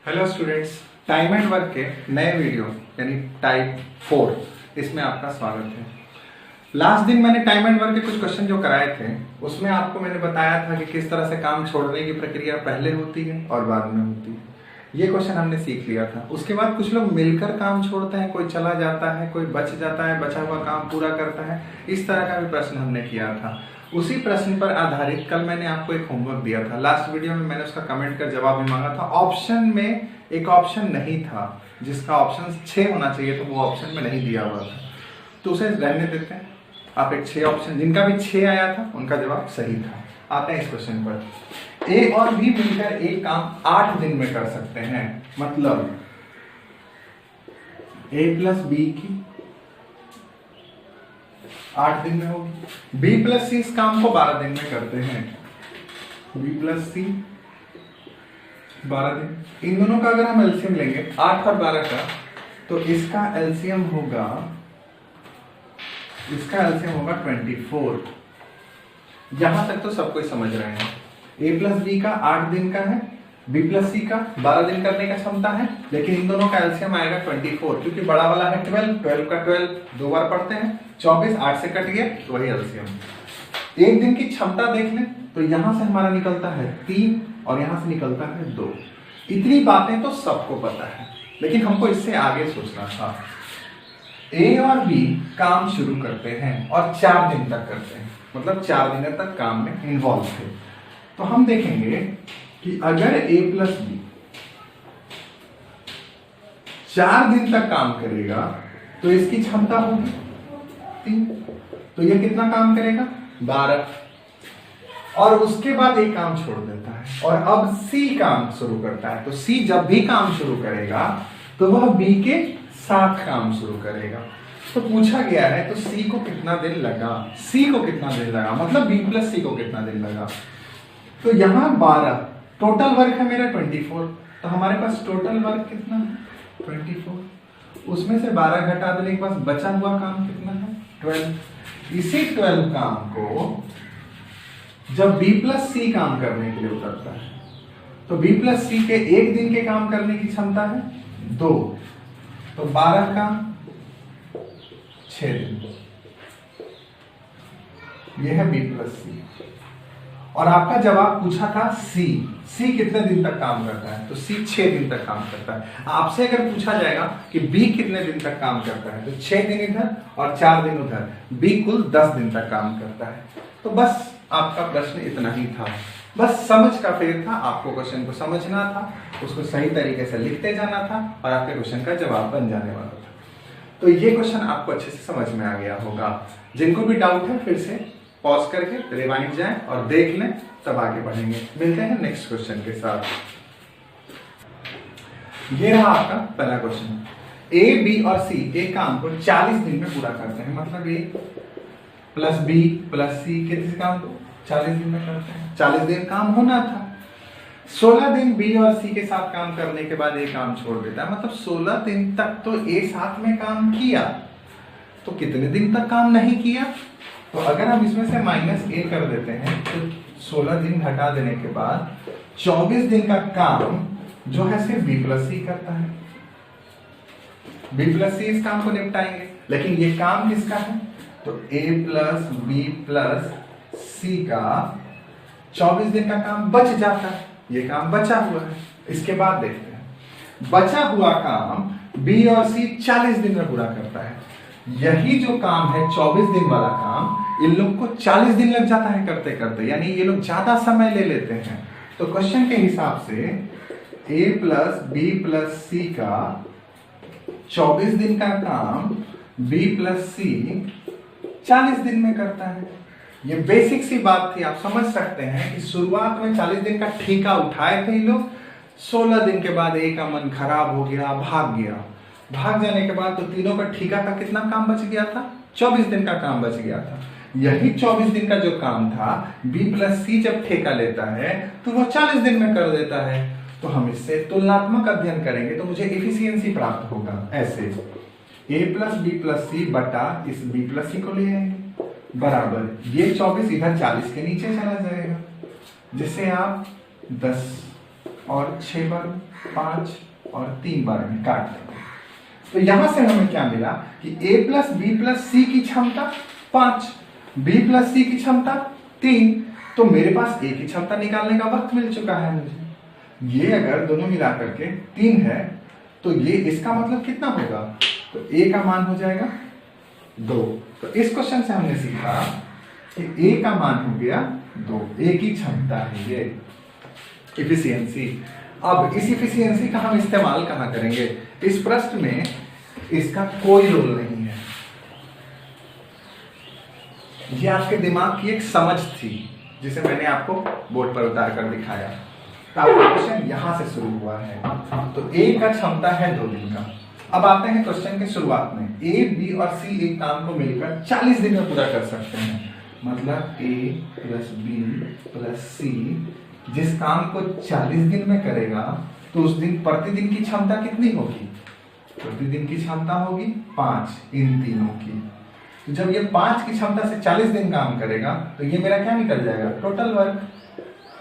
Hello students, time and work के नए video यानी टाइप 4 इसमें आपका स्वागत है। लास्ट दिन मैंने टाइम एंड वर्क के कुछ क्वेश्चन जो कराए थे उसमें आपको मैंने बताया था कि किस तरह से काम छोड़ने की प्रक्रिया पहले होती है और बाद में होती है। ये क्वेश्चन हमने सीख लिया था। उसके बाद कुछ लोग मिलकर काम छोड़ते हैं, कोई चला जाता है, कोई बच जाता है, बचा हुआ काम पूरा करता है। इस तरह का भी प्रश्न हमने किया था। उसी प्रश्न पर आधारित कल मैंने आपको एक होमवर्क दिया था। लास्ट वीडियो में मैंने उसका कमेंट कर जवाब भी मांगा था। ऑप्शन में एक ऑप्शन नहीं था जिसका ऑप्शन 6 होना चाहिए, तो वो ऑप्शन में नहीं दिया हुआ था, तो उसे रहने देते हैं। आप एक 6 ऑप्शन जिनका भी 6 आया था उनका जवाब सही था। आते हैं इस क्वेश्चन पर। ए और बी मिलकर एक काम 8 दिन में कर सकते हैं, मतलब ए प्लस बी की 8 दिन में होगी। बी प्लस सी इस काम को 12 दिन में करते हैं। बी प्लस सी 12 दिन। इन दोनों का अगर हम एलसीएम लेंगे 8 और 12 का, तो इसका एलसीएम होगा 24। यहां तक तो सब कोई समझ रहे हैं। ए प्लस बी का 8 दिन का है, बी प्लस सी का 12 दिन करने का क्षमता है, लेकिन इन दोनों का एलसीएम आएगा 24, क्योंकि बड़ा वाला है 12 का 12 दो बार पढ़ते हैं, 24 8 से कट गया तो वही एलसीएम। एक दिन की क्षमता देख लें तो यहां से हमारा निकलता है 3 और यहां से निकलता है 2। इतनी बातें तो सबको पता है, लेकिन हमको इससे आगे सोचना था। ए और बी काम शुरू करते हैं और 4 दिन तक करते हैं, मतलब 4 दिन तक काम में इन्वॉल्व थे। तो हम देखेंगे कि अगर ए प्लस बी 4 दिन तक काम करेगा तो इसकी क्षमता होगी 3, तो ये कितना काम करेगा 12, और उसके बाद एक काम छोड़ देता है और अब सी काम शुरू करता है। तो सी जब भी काम शुरू करेगा तो वह बी के साथ काम शुरू करेगा। तो पूछा गया है तो सी को कितना दिन लगा, सी को कितना दिन लगा, मतलब बी प्लस सी को कितना दिन लगा। तो यहां 12, टोटल वर्क है मेरा 24, तो हमारे पास टोटल वर्क कितना है 24। उसमें से 12 घटा देने के बाद बचा हुआ काम कितना है 12। इसी 12 काम को जब बी प्लस सी काम करने के लिए उतरता है तो बी प्लस सी के 1 दिन के काम करने की क्षमता है 2, तो 12 का 6 दिन, यह है बी प्लस सी। और आपका जवाब पूछा था सी कितने दिन तक काम करता है, तो सी 6 दिन तक काम करता है। आपसे अगर पूछा जाएगा कि बी कितने दिन तक काम करता है, तो 6 दिन इधर और 4 दिन उधर, बी कुल 10 दिन तक काम करता है। तो बस आपका प्रश्न इतना ही था, बस समझ का फेर था। आपको क्वेश्चन को समझना था, उसको सही तरीके से लिखते जाना था और आपके क्वेश्चन का जवाब बन जाने वाला था। तो ये क्वेश्चन आपको अच्छे से समझ में आ गया होगा। जिनको भी डाउट है फिर से पॉज करके रिवाइंड जाएं और देख लें, तब आगे बढ़ेंगे। मिलते हैं नेक्स्ट क्वेश्चन के साथ। ये रहा आपका पहला क्वेश्चन। ए बी और सी एक काम को 40 दिन में पूरा करते हैं, मतलब ए प्लस बी प्लस सी कितने काम को 40 दिन में करते हैं। 40 दिन काम होना था। 16 दिन बी और सी के साथ काम करने के बाद ए काम छोड़ देता है, मतलब 16 दिन तक तो ए साथ में काम किया, तो कितने दिन तक काम नहीं किया। तो अगर हम इसमें से माइनस ए कर देते हैं तो 16 दिन घटा देने के बाद 24 दिन का काम जो है सिर्फ बी प्लस सी करता है। बी प्लस सी इस काम को निपटाएंगे, लेकिन ये काम किसका है, तो ए प्लस बी प्लस सी का 24 दिन का काम बच जाता है। ये काम बचा हुआ है। इसके बाद देखते हैं बचा हुआ काम बी और सी 40 दिन में पूरा करता है। यही जो काम है 24 दिन वाला काम, इन लोग को 40 दिन लग जाता है करते करते, यानी ये लोग ज्यादा समय ले लेते हैं। तो क्वेश्चन के हिसाब से ए प्लस बी प्लस सी का 24 दिन का काम बी प्लस सी 40 दिन में करता है। ये बेसिक सी बात थी, आप समझ सकते हैं कि शुरुआत में 40 दिन का ठेका उठाए थे ये लोग। 16 दिन के बाद ए का मन खराब हो गया, भाग गया। भाग जाने के बाद तो तीनों का ठेका का कितना काम बच गया था, 24 दिन का काम बच गया था। यही 24 दिन का जो काम था बी प्लस सी जब ठेका लेता है तो वो 40 दिन में कर देता है। तो हम इससे तुलनात्मक अध्ययन करेंगे तो मुझे एफिशिएंसी प्राप्त होगा। ऐसे ए प्लस बी प्लस सी बटा इस बी प्लस सी को ले आएंगे, बराबर ये 24 इधर 40 के नीचे चला जाएगा, जिससे आप 10 और 6 बार 5 और 3 बार में काट देंगे। तो यहां से हमें क्या मिला कि a प्लस बी प्लस सी की क्षमता 5, b प्लस सी की क्षमता 3। तो मेरे पास a की क्षमता निकालने का वक्त मिल चुका है मुझे। ये अगर दोनों मिला करके 3 है तो ये इसका मतलब कितना होगा, तो a का मान हो जाएगा 2। तो इस क्वेश्चन से हमने सीखा कि a का मान हो गया 2, a की क्षमता है ये इफिशियंसी। अब इस इफिशियंसी का हम इस्तेमाल कहां करेंगे, इस प्रश्न में इसका कोई रोल नहीं है। ये आपके दिमाग की एक समझ थी जिसे मैंने आपको बोर्ड पर उतार कर दिखाया। तो आपका क्वेश्चन यहां से शुरू हुआ है। तो ए का क्षमता है 2 दिन का। अब आते हैं क्वेश्चन के शुरुआत में। ए, बी और सी एक काम को मिलकर 40 दिन में पूरा कर सकते हैं। मतलब ए प्लस बी प्लस सी जिस काम को 40 दिन में करेगा तो उस दिन प्रतिदिन की क्षमता कितनी होगी, प्रतिदिन की क्षमता होगी 5 इन तीनों की। तो जब ये 5 की क्षमता से 40 दिन काम करेगा तो ये मेरा क्या निकल जाएगा, टोटल वर्क।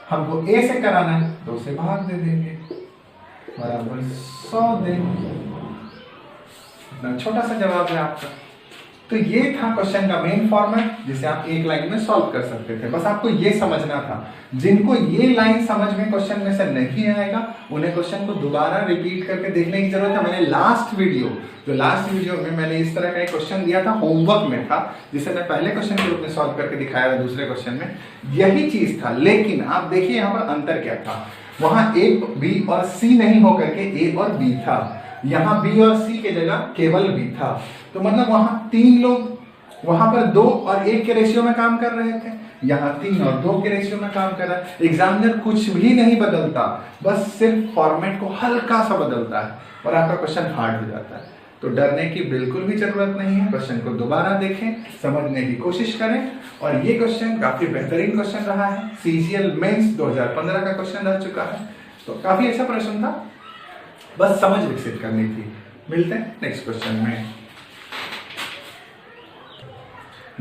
हमको ए से कराना है 2 से भाग दे देंगे बराबर 100 दिन। इतना छोटा सा जवाब है आपका। तो ये था क्वेश्चन का मेन फॉर्मेट जिसे आप एक लाइन में सॉल्व कर सकते थे। बस आपको ये समझना था। जिनको ये लाइन समझ में क्वेश्चन में से नहीं आएगा उन्हें क्वेश्चन को दोबारा रिपीट करके देखने की जरूरत है। मैंने लास्ट वीडियो में मैंने इस तरह का एक क्वेश्चन दिया था, होमवर्क में था, जिसे मैं पहले क्वेश्चन के रूप में सॉल्व करके दिखाया था। दूसरे क्वेश्चन में यही चीज था, लेकिन आप देखिए यहाँ पर अंतर क्या था। वहां ए, बी और सी नहीं होकर के ए और बी था। यहाँ बी और सी के जगह केवल बी था। तो मतलब वहां 3 लोग वहां पर 2 और 1 के रेशियो में काम कर रहे थे, यहाँ 3 और 2 के रेशियो में काम कर रहा है। एग्जामिनर कुछ भी नहीं बदलता, बस सिर्फ फॉर्मेट को हल्का सा बदलता है और आपका क्वेश्चन हार्ड हो जाता है। तो डरने की बिल्कुल भी जरूरत नहीं है। क्वेश्चन को दोबारा देखें, समझने की कोशिश करें। और ये क्वेश्चन काफी बेहतरीन क्वेश्चन रहा है। सीजीएल मेंस 2015 का क्वेश्चन रह चुका है। तो काफी अच्छा प्रश्न था, बस समझ विकसित करनी थी। मिलते हैं नेक्स्ट क्वेश्चन में।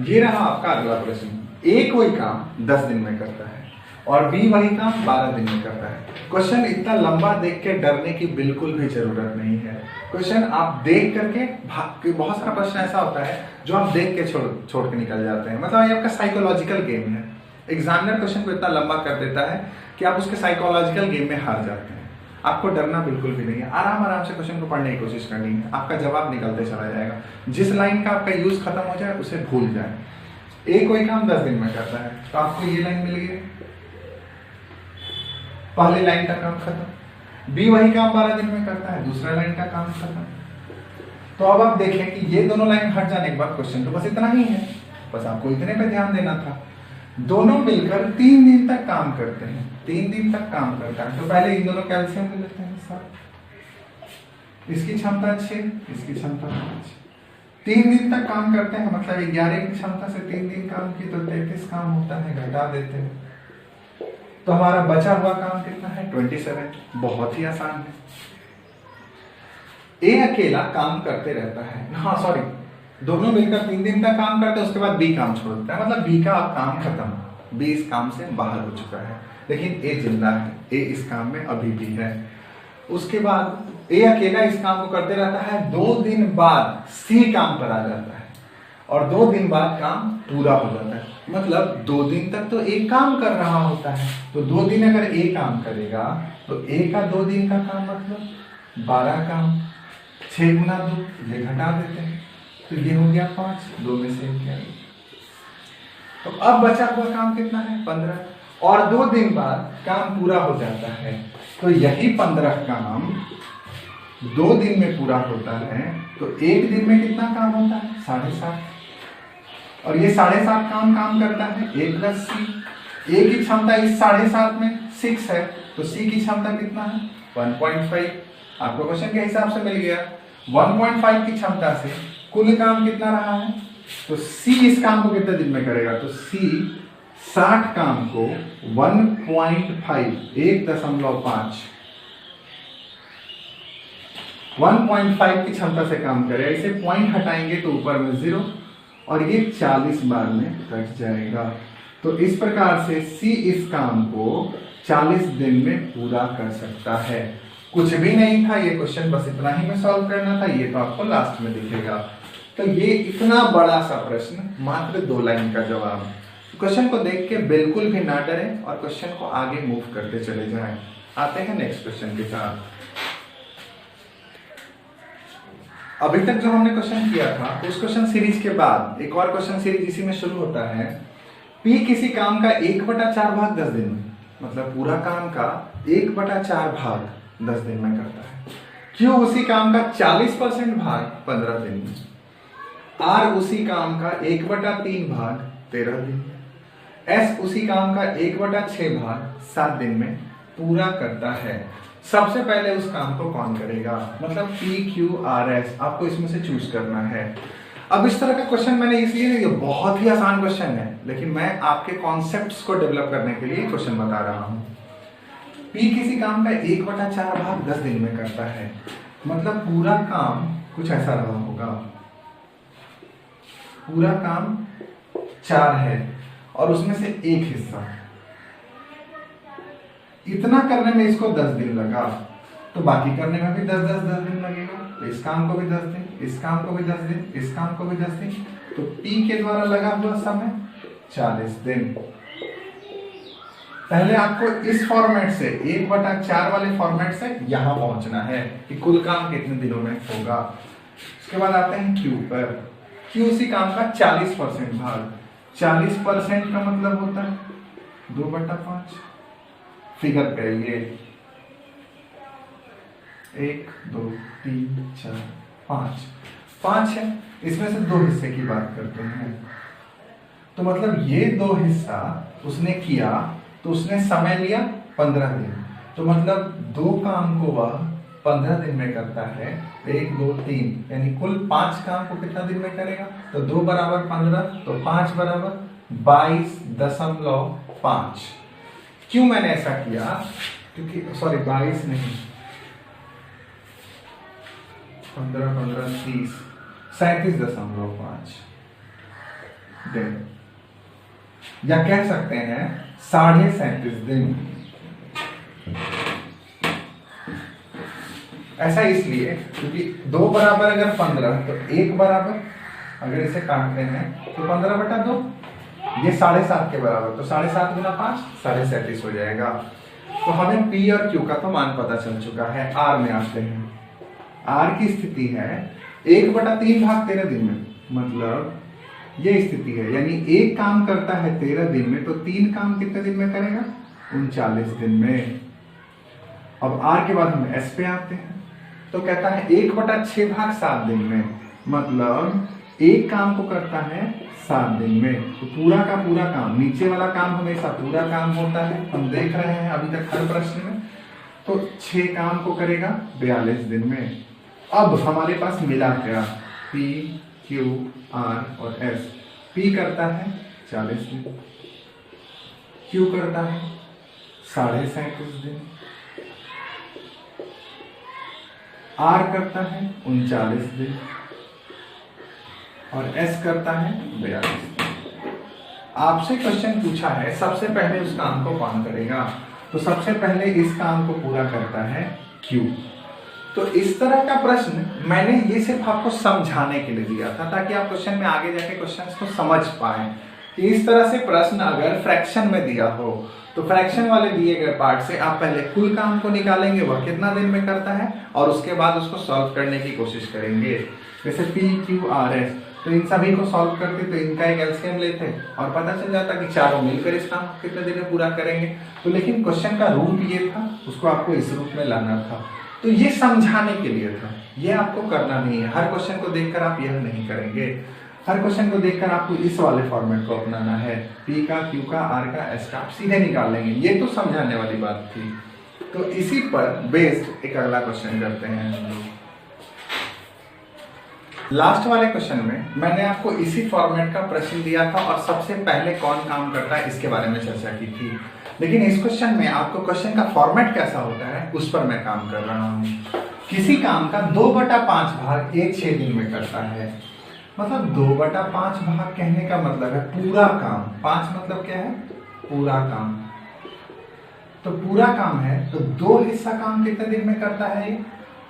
ये रहा आपका अगला प्रश्न। ए कोई काम 10 दिन में करता है और बी वही काम 12 दिन में करता है। क्वेश्चन इतना लंबा देख के डरने की बिल्कुल भी जरूरत नहीं है। क्वेश्चन आप देख करके बहुत सारा प्रश्न ऐसा होता है जो आप देख के छोड़ के निकल जाते हैं। मतलब ये आपका साइकोलॉजिकल गेम है। एग्जामिनर क्वेश्चन को इतना लंबा कर देता है कि आप उसके साइकोलॉजिकल गेम में हार जाते हैं। आपको डरना बिल्कुल भी नहीं है। आराम से क्वेश्चन को पढ़ने की कोशिश करनी है। आपका जवाब निकलते चला जाएगा। जिस लाइन का आपका यूज खत्म हो जाए उसे भूल जाए। ए कोई काम 10 दिन में करता है तो आपको ये लाइन मिल गई, पहली लाइन का काम खत्म। बी वही काम 12 दिन में करता है, दूसरा लाइन का काम खत्म। तो अब आप देखें कि ये दोनों लाइन हट जाने के बाद क्वेश्चन तो बस इतना ही है। बस आपको इतने पे ध्यान देना था। दोनों मिलकर 3 दिन तक काम करते हैं, 3 दिन तक काम करता है। तो पहले इन दोनों कैल्शियम ले लेते हैं साथ। इसकी क्षमता 6, इसकी क्षमता 5। 3 दिन तक काम करते हैं, मतलब 11 की क्षमता से 3 दिन काम की तो 33 काम होता है, घटा देते हैं। तो हमारा बचा हुआ काम कितना है, 27। बहुत ही आसान है। ए अकेला काम करते रहता है, हाँ सॉरी, दोनों मिलकर 3 दिन तक काम करते हैं, उसके बाद बी काम छोड़ देता है। मतलब बी का अब काम खत्म, बी इस काम से बाहर हो चुका है, लेकिन ए जिंदा है, ए इस काम में अभी भी है। उसके बाद ए अकेला इस काम को करते रहता है। 2 दिन बाद सी काम पर आ जाता है और 2 दिन बाद काम पूरा हो जाता है। मतलब 2 दिन तक तो ए काम कर रहा होता है, तो 2 दिन अगर ए काम करेगा तो ए का 2 दिन का काम मतलब 12 काम। 6 गुना 2 ये घटा देते हैं, तो ये हो गया 5, 2 में से 1 गया। तो अब बचा हुआ काम कितना है, 15। और 2 दिन बाद काम पूरा हो जाता है, तो यही 15 काम 2 दिन में पूरा होता है। तो 1 दिन में कितना काम होता है, 7.5। और ये 7.5 काम करता है ए प्लस सी। ए की क्षमता इस 7.5 में 6 है, तो सी की क्षमता कितना है, 1.5। आपको क्वेश्चन के हिसाब से मिल गया। 1.5 की क्षमता से कुल काम कितना रहा है, तो सी इस काम को कितने दिन में करेगा, तो सी 60 काम को 1.5 की क्षमता से काम करेगा। इसे पॉइंट हटाएंगे तो ऊपर में 0 और ये 40 बार में कट जाएगा। तो इस प्रकार से सी इस काम को 40 दिन में पूरा कर सकता है। कुछ भी नहीं था, ये क्वेश्चन बस इतना ही में सॉल्व करना था, ये तो आपको लास्ट में दिखेगा। तो ये इतना बड़ा सा प्रश्न, मात्र 2 लाइन का जवाब। क्वेश्चन को देख के बिल्कुल भी ना डरें और क्वेश्चन को आगे मूव करते चले जाएं। आते हैं नेक्स्ट क्वेश्चन के साथ। अभी तक जो हमने क्वेश्चन किया था उस क्वेश्चन सीरीज के बाद एक और क्वेश्चन सीरीज इसी में शुरू होता है। P किसी काम का 1/4 भाग 10 दिन में, मतलब पूरा काम का 1/4 भाग 10 दिन में करता है। Q उसी काम का 40% भाग 15 दिन में। R उसी काम का 1/3 भाग 13 दिन में। S उसी काम का 1/6 भाग 7 दिन में पूरा करता है। सबसे पहले उस काम को कौन करेगा? मतलब P Q R S आपको इसमें से चूज करना है। अब इस तरह का क्वेश्चन मैंने इसलिए नहीं, बहुत ही आसान क्वेश्चन है, लेकिन मैं आपके कॉन्सेप्ट्स को डेवलप करने के लिए क्वेश्चन बता रहा हूं। P किसी काम का 1/4 भाग 10 दिन में करता है, मतलब पूरा काम कुछ ऐसा रहा होगा। पूरा काम 4 है और उसमें से एक हिस्सा, इतना करने में इसको 10 दिन लगा, तो बाकी करने में भी 10 दिन लगेगा। तो इस काम को भी 10 दिन, इस काम को भी 10 दिन, इस काम को भी 10 दिन, तो P के द्वारा लगा हुआ समय 40 दिन। पहले आपको इस फॉर्मेट से 1/4 वाले फॉर्मेट से यहां पहुंचना है कि कुल काम कितने दिनों में होगा। उसके बाद आते हैं Q पर। Q उसी काम का 40% भाग, 40% का मतलब होता है 2/5। फिगर पे ये 1 2 3 4 5 है, इसमें से 2 हिस्से की बात करते हैं। तो मतलब ये 2 हिस्सा उसने किया तो उसने समय लिया 15 दिन, तो मतलब 2 काम को वह 15 दिन में करता है। 1 2 3 यानी कुल 5 काम को कितना दिन में करेगा? तो 2 = 15, तो 5 = 22.5। क्यों मैंने ऐसा किया? क्योंकि 22 नहीं, 15 15 30, 37.5 दिन, या कह सकते हैं 37.5 दिन। ऐसा इसलिए क्योंकि 2 बराबर अगर 15 तो 1 बराबर, अगर इसे काटते हैं तो 15/2, ये 7.5 के बराबर, तो 7.5 × 5 37.5 हो जाएगा। तो हमें P और Q का तो मान पता चल चुका है। R में आते हैं। R की स्थिति है 1/3 भाग 13 दिन में, मतलब ये स्थिति है, यानी एक काम करता है 13 दिन में, तो 3 काम कितने दिन में करेगा? 39 दिन में। अब R के बाद हम S पे आते हैं, तो कहता है 1/6 भाग 7 दिन में, मतलब एक काम को करता है 7 दिन में। तो पूरा का पूरा काम, नीचे वाला काम हमेशा पूरा काम होता है, हम देख रहे हैं अभी तक हर प्रश्न में। तो 6 काम को करेगा 42 दिन में। अब हमारे पास मिला क्या? P Q R और S। P करता है 40 दिन, Q करता है 37.5 दिन, R करता है 39 दिन और S करता है 42 दिन। आपसे क्वेश्चन पूछा है सबसे पहले उस काम को कौन करेगा? तो सबसे पहले इस काम को पूरा करता है Q। तो इस तरह का प्रश्न मैंने ये सिर्फ आपको समझाने के लिए दिया था, ताकि आप क्वेश्चन में आगे जाके क्वेश्चंस को समझ पाएं कि इस तरह से प्रश्न अगर फ्रैक्शन में दिया हो तो फ्रैक्शन वाले दिए गए पार्ट से आप पहले कुल काम को निकालेंगे, वह कितना दिन में करता है, और उसके बाद उसको सॉल्व करने की कोशिश करेंगे। जैसे P Q R S, तो इन सभी को सॉल्व करते तो इनका एक एलसीएम लेते और पता चल जाता कि चारों मिलकर इस काम को कितने दिन में पूरा करेंगे। तो लेकिन क्वेश्चन का रूप ये था, उसको आपको इस रूप में लाना था। तो ये समझाने के लिए था, ये आपको करना नहीं है। हर क्वेश्चन को देखकर आप यह नहीं करेंगे, हर क्वेश्चन को देखकर आपको इस वाले फॉर्मेट को अपनाना है। P का, Q का, R का, S का आप सीधे निकाल लेंगे। ये तो समझाने वाली बात थी। तो इसी पर बेस्ड एक अगला क्वेश्चन करते हैं हम लोग। लास्ट वाले क्वेश्चन में मैंने आपको इसी फॉर्मेट का प्रश्न दिया था और सबसे पहले कौन काम करता है इसके बारे में चर्चा की थी। लेकिन इस क्वेश्चन में आपको क्वेश्चन का फॉर्मेट कैसा होता है उस पर मैं काम कर रहा हूँ। किसी काम का 2/5 भाग 1/6 दिन में करता है, मतलब 2/5 भाग कहने का मतलब है पूरा काम। 5 मतलब क्या है? पूरा काम। तो पूरा काम है, तो 2 हिस्सा काम कितने दिन में करता है ये?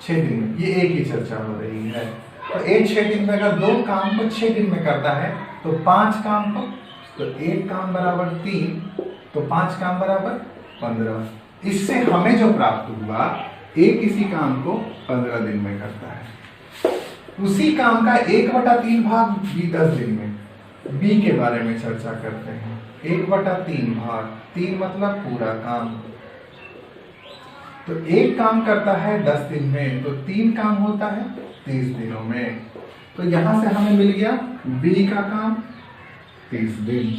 6 दिन में। ये एक ही चर्चा हो रही है। तो एक 6 दिन में अगर 2 काम को 6 दिन में करता है तो 5 काम को, तो 1 काम बराबर 3, तो 5 काम बराबर 15। इससे हमें जो प्राप्त हुआ, एक इसी काम को 15 दिन में करता है। उसी काम का 1/3 भाग भी 10 दिन में। बी के बारे में चर्चा करते हैं। 1/3 भाग, 3 मतलब पूरा काम। तो एक काम करता है 10 दिन में, तो 3 काम होता है 30 दिनों में। तो यहां से हमें मिल गया बी का काम 30 दिन।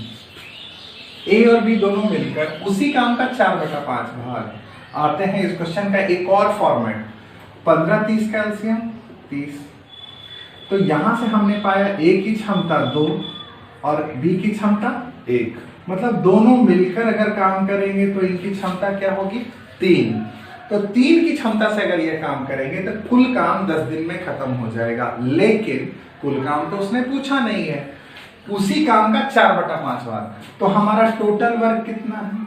ए और बी दोनों मिलकर उसी काम का 4/5 भाग। आते हैं इस क्वेश्चन का एक और फॉर्मेट। 15 30 का एलसीएम 30। तो यहां से हमने पाया ए की क्षमता 2 और बी की क्षमता 1, मतलब दोनों मिलकर अगर काम करेंगे तो इनकी क्षमता क्या होगी? 3। तो 3 की क्षमता से अगर ये काम करेंगे तो कुल काम 10 दिन में खत्म हो जाएगा। लेकिन कुल काम तो उसने पूछा नहीं है, उसी काम का 4/5 भाग। तो हमारा टोटल वर्क कितना है?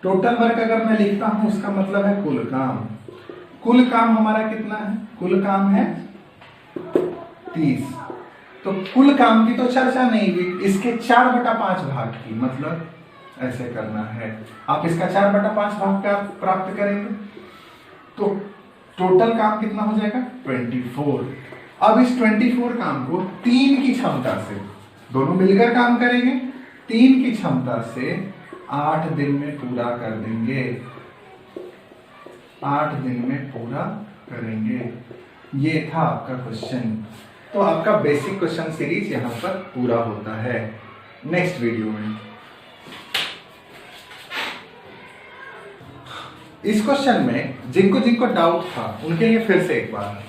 टोटल वर्क अगर मैं लिखता हूं उसका मतलब है कुल काम। कुल काम हमारा कितना है? कुल काम है 30। तो कुल काम की तो चर्चा नहीं हुई, इसके 4/5 भाग की, मतलब ऐसे करना है। आप इसका 4/5 भाग का प्राप्त करेंगे तो टोटल काम कितना हो जाएगा? 24। अब इस 24 काम को 3 की क्षमता से, दोनों मिलकर काम करेंगे, 3 की क्षमता से 8 दिन में पूरा कर देंगे। 8 दिन में पूरा करेंगे। ये था आपका क्वेश्चन। तो आपका बेसिक क्वेश्चन सीरीज यहां पर पूरा होता है। नेक्स्ट वीडियो में इस क्वेश्चन में जिनको जिनको डाउट था उनके लिए फिर से एक बार,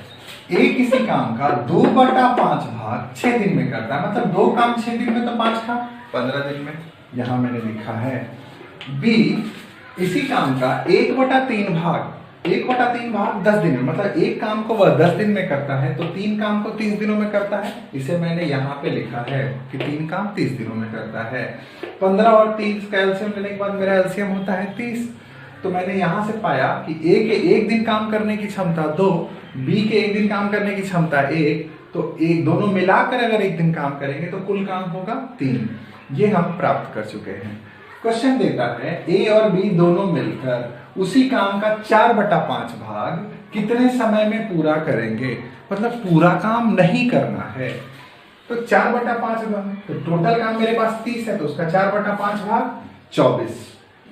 ए किसी काम का 2/5 भाग 6 दिन में करता है, मतलब 2 काम 6 दिन में तो 5 काम 15 दिन में, यहां मैंने लिखा है। बी इसी काम का 1/3 भाग 10 दिन में, मतलब एक काम को वह 10 दिन में करता है तो 3 काम को 30 दिनों में करता है। इसे मैंने यहाँ पे लिखा है कि 3 काम 30 दिनों में करता है। 15 और 30 का एलसीएम लेने के बाद मेरा एलसीएम होता है 30। तो मैंने यहां से पाया कि ए के 1 दिन काम करने की क्षमता 2, बी के 1 दिन काम करने की क्षमता 1, तो एक दोनों मिलाकर अगर 1 दिन काम करेंगे तो कुल काम होगा 3। ये हम प्राप्त कर चुके हैं। क्वेश्चन देता है ए और बी दोनों मिलकर उसी काम का 4/5 भाग कितने समय में पूरा करेंगे, मतलब पूरा काम नहीं करना है। तो 4/5 भाग, तो टोटल काम मेरे पास 30 है, तो उसका 4/5 भाग 24,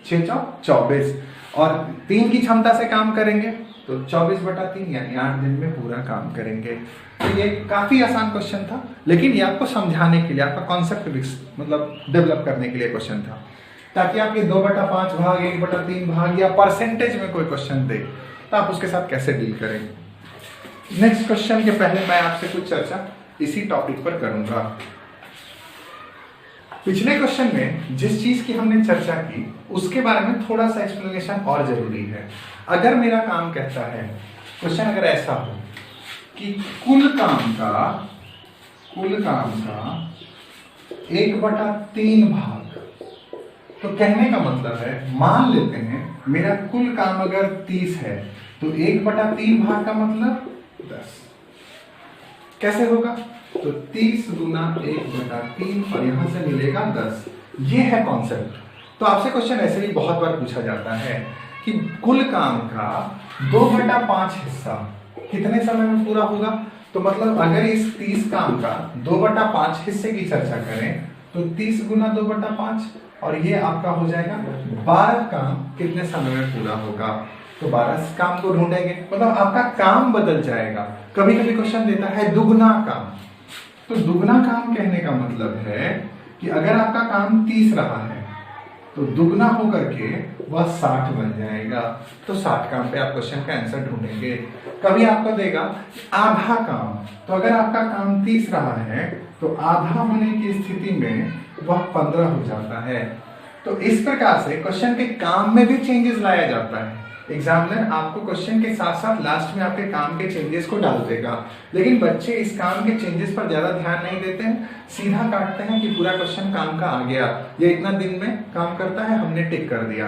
6 चौक 24, और 3 की क्षमता से काम करेंगे तो 24/3 यानी 8 दिन में पूरा काम करेंगे। तो ये काफी आसान क्वेश्चन था, लेकिन ये आपको समझाने के लिए, आपका कॉन्सेप्ट मतलब डेवलप करने के लिए क्वेश्चन था, ताकि आप ये 2/5 भाग 1/3 भाग या परसेंटेज में कोई क्वेश्चन दे तो आप उसके साथ कैसे डील करेंगे। नेक्स्ट क्वेश्चन के पहले मैं आपसे कुछ चर्चा इसी टॉपिक पर करूंगा। पिछले क्वेश्चन में जिस चीज की हमने चर्चा की उसके बारे में थोड़ा सा एक्सप्लेनेशन और जरूरी है। अगर मेरा काम कहता है, क्वेश्चन अगर ऐसा हो कि कुल काम का 1/3 भाग, तो कहने का मतलब है, मान लेते हैं मेरा कुल काम अगर 30 है तो 1/3 भाग का मतलब 10। कैसे होगा? तो 30 गुना 1/3 और यहां से मिलेगा 10। ये है कॉन्सेप्ट। तो आपसे क्वेश्चन ऐसे भी बहुत बार पूछा जाता है कि कुल काम का 2/5 हिस्सा कितने समय में पूरा होगा। तो मतलब अगर इस 30 काम का 2/5 हिस्से की चर्चा करें तो 30 गुना 2/5 और ये आपका हो जाएगा 12 काम कितने समय में पूरा होगा। तो 12 काम को ढूंढेंगे, मतलब आपका काम बदल जाएगा। कभी कभी क्वेश्चन देता है दुगना काम, तो दुगना काम कहने का मतलब है कि अगर आपका काम 30 रहा है तो दुगना होकर के वह 60 बन जाएगा। तो 60 काम पे आप क्वेश्चन का आंसर ढूंढेंगे। कभी आपको देगा आधा काम, तो अगर आपका काम 30 रहा है तो आधा होने की स्थिति में वह 15 हो जाता है। तो इस प्रकार से क्वेश्चन के काम में भी चेंजेस लाया जाता है। एग्जामिनर आपको क्वेश्चन के साथ साथ लास्ट में आपके काम के चेंजेस को डाल देगा, लेकिन बच्चे इस काम के चेंजेस पर ज्यादा ध्यान नहीं देते हैं, सीधा काटते हैं कि पूरा क्वेश्चन काम का आ गया, ये इतना दिन में काम करता है, हमने टिक कर दिया।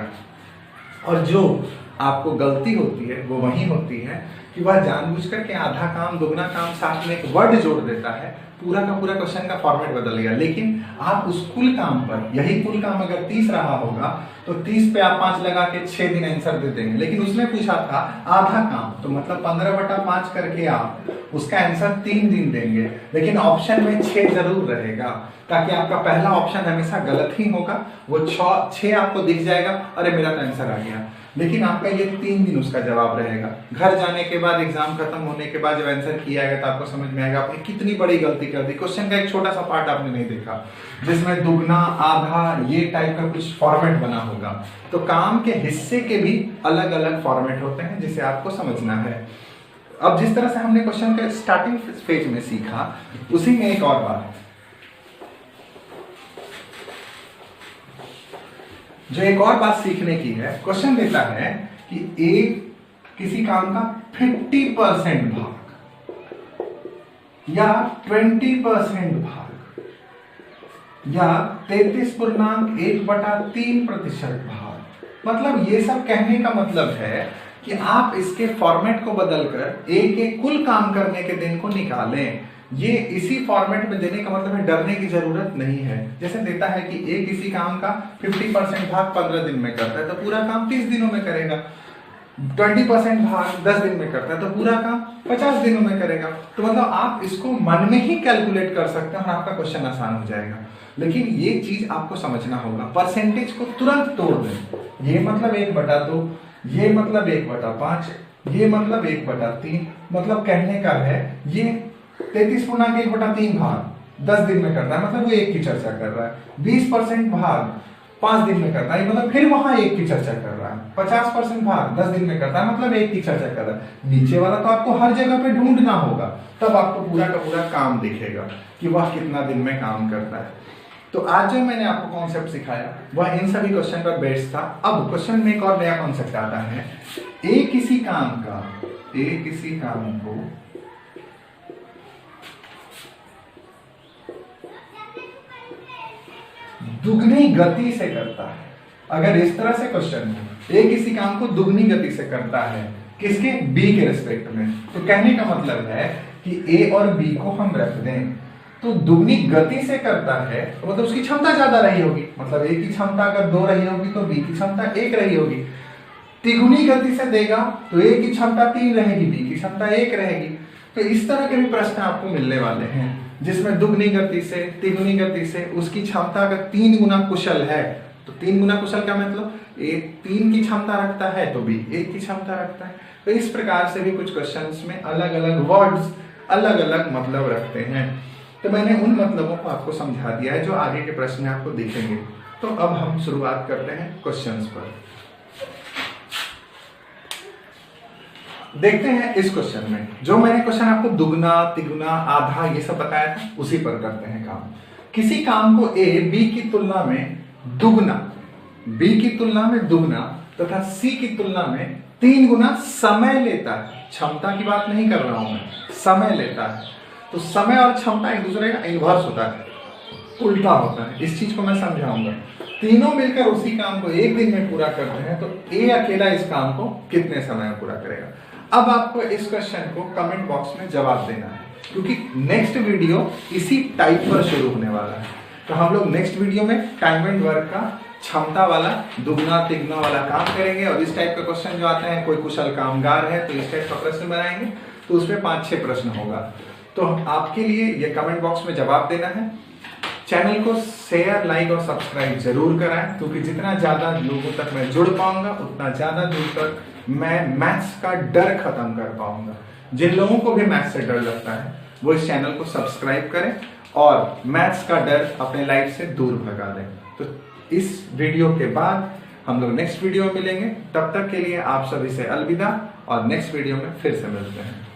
और जो आपको गलती होती है वो वही होती है कि वह जानबूझ करके आधा काम दुगना काम साथ में एक वर्ड जोड़ देता है, पूरा का पूरा क्वेश्चन का फॉर्मेट बदल गया। लेकिन आप उस कुल काम पर, यही कुल काम अगर 30 रहा होगा तो 30 पे आप 5 लगा के 6 दिन आंसर दे देंगे। लेकिन उसने पूछा था आधा काम, तो मतलब 15/5 करके आप उसका आंसर 3 दिन देंगे। लेकिन ऑप्शन में 6 जरूर रहेगा, ताकि आपका पहला ऑप्शन हमेशा गलत ही होगा। वो 6 आपको दिख जाएगा, अरे मेरा तो आंसर आ गया। लेकिन आपका ये 3 दिन उसका जवाब रहेगा। घर जाने के बाद, एग्जाम खत्म होने के बाद जब आंसर किया गया तो आपको समझ में आएगा आपने कितनी बड़ी गलती कर दी। क्वेश्चन का एक छोटा सा पार्ट आपने नहीं देखा जिसमें दुगना, आधा, ये टाइप का कुछ फॉर्मेट बना होगा। तो काम के हिस्से के भी अलग अलग फॉर्मेट होते हैं जिसे आपको समझना है। अब जिस तरह से हमने क्वेश्चन के स्टार्टिंग फेज में सीखा, उसी में एक और बात जो एक और बात सीखने की है। क्वेश्चन देता है कि ए किसी काम का 50% भाग या 20% भाग या 33.1/3% भाग। मतलब ये सब कहने का मतलब है कि आप इसके फॉर्मेट को बदलकर ए के कुल काम करने के दिन को निकालें। ये इसी फॉर्मेट में देने का मतलब है डरने की जरूरत नहीं है। जैसे देता है कि ए किसी काम का 50% भाग 15 दिन में करता है तो पूरा काम 30 दिनों में करेगा। 20% भाग 10 दिन में करता है तो पूरा काम 50 दिनों में करेगा। तो मतलब आप इसको मन में ही कैलकुलेट कर सकते हैं और आपका क्वेश्चन आसान हो जाएगा। लेकिन ये चीज आपको समझना होगा, परसेंटेज को तुरंत तोड़ दें। ये मतलब 1/2, ये मतलब 1/5, ये मतलब 1/3। मतलब कहने का है ये 33.1/3 भाग 10 दिन में करता है, मतलब वो एक की चर्चा कर रहा है। 20% भाग 5 दिन में करता है, मतलब फिर वहां एक की चर्चा कर रहा है। 50% भाग 10 दिन में करता है, मतलब एक की चर्चा कर रहा है। नीचे वाला तो आपको हर जगह पे ढूंढना होगा, तब आपको पूरा का पूरा काम दिखेगा कि वह कितना दिन में काम करता है। तो आज जो मैंने आपको कॉन्सेप्ट सिखाया वह इन सभी क्वेश्चन पर बेस्ड था। अब क्वेश्चन में एक और नया कॉन्सेप्ट आता है। ए किसी काम को दुगनी गति से करता है। अगर इस तरह से क्वेश्चन हो, ए किसी काम को दुगनी गति से करता है, किसके? बी के रिस्पेक्ट में। तो कहने का मतलब है कि ए और बी को हम रख दें तो दुगनी गति से करता है, तो मतलब उसकी क्षमता ज्यादा रही होगी। मतलब ए की क्षमता अगर 2 रही होगी तो बी की क्षमता 1 रही होगी। तिगुनी गति से देगा तो ए की क्षमता 3 रहेगी, बी की क्षमता 1 रहेगी। तो इस तरह के भी प्रश्न आपको मिलने वाले हैं जिसमें दुगनी गति से, तिगुनी गति से उसकी क्षमता अगर 3 गुना कुशल है, तो 3 गुना कुशल का मतलब ए 3 की क्षमता रखता है तो बी 1 की क्षमता रखता है। तो इस प्रकार से भी कुछ क्वेश्चंस में अलग अलग वर्ड्स अलग अलग मतलब रखते हैं। तो मैंने उन मतलबों को आपको समझा दिया है जो आगे के प्रश्न में आपको दिखेंगे। तो अब हम शुरुआत करते हैं क्वेश्चंस पर। देखते हैं इस क्वेश्चन में, जो मैंने क्वेश्चन आपको दुगना, तिगुना, आधा ये सब बताया था, उसी पर करते हैं काम। किसी काम को ए बी की तुलना में दुगना, बी की तुलना में दुगना तथा सी की तुलना में 3 गुना समय लेता है। क्षमता की बात नहीं कर रहा हूं मैं, समय लेता है। तो समय और क्षमता एक दूसरे का इन्वर्स होता है, उल्टा होता है। इस चीज को मैं समझाऊंगा। तीनों मिलकर उसी काम को 1 दिन में पूरा करते हैं तो ए अकेला इस काम को कितने समय में पूरा करेगा। अब आपको इस क्वेश्चन को कमेंट बॉक्स में जवाब देना है, क्योंकि नेक्स्ट वीडियो इसी टाइप पर शुरू होने वाला है। तो हम लोग नेक्स्ट वीडियो में टाइम एंड वर्क का क्षमता वाला, दुगना तिगुना वाला काम करेंगे। और इस टाइप का क्वेश्चन जो आते हैं, कोई कुशल कामगार है तो इस टाइप का प्रश्न बनाएंगे, तो उसमें 5-6 प्रश्न होगा। तो आपके लिए ये कमेंट बॉक्स में जवाब देना है। चैनल को शेयर, लाइक और सब्सक्राइब जरूर कराएं, क्योंकि जितना ज्यादा लोगों तक मैं जुड़ पाऊंगा उतना ज्यादा दूर तक मैं मैथ्स का डर खत्म कर पाऊंगा। जिन लोगों को भी मैथ्स से डर लगता है वो इस चैनल को सब्सक्राइब करें और मैथ्स का डर अपने लाइफ से दूर भगा दें। तो इस वीडियो के बाद हम लोग नेक्स्ट वीडियो में मिलेंगे। तब तक के लिए आप सभी से अलविदा और नेक्स्ट वीडियो में फिर से मिलते हैं।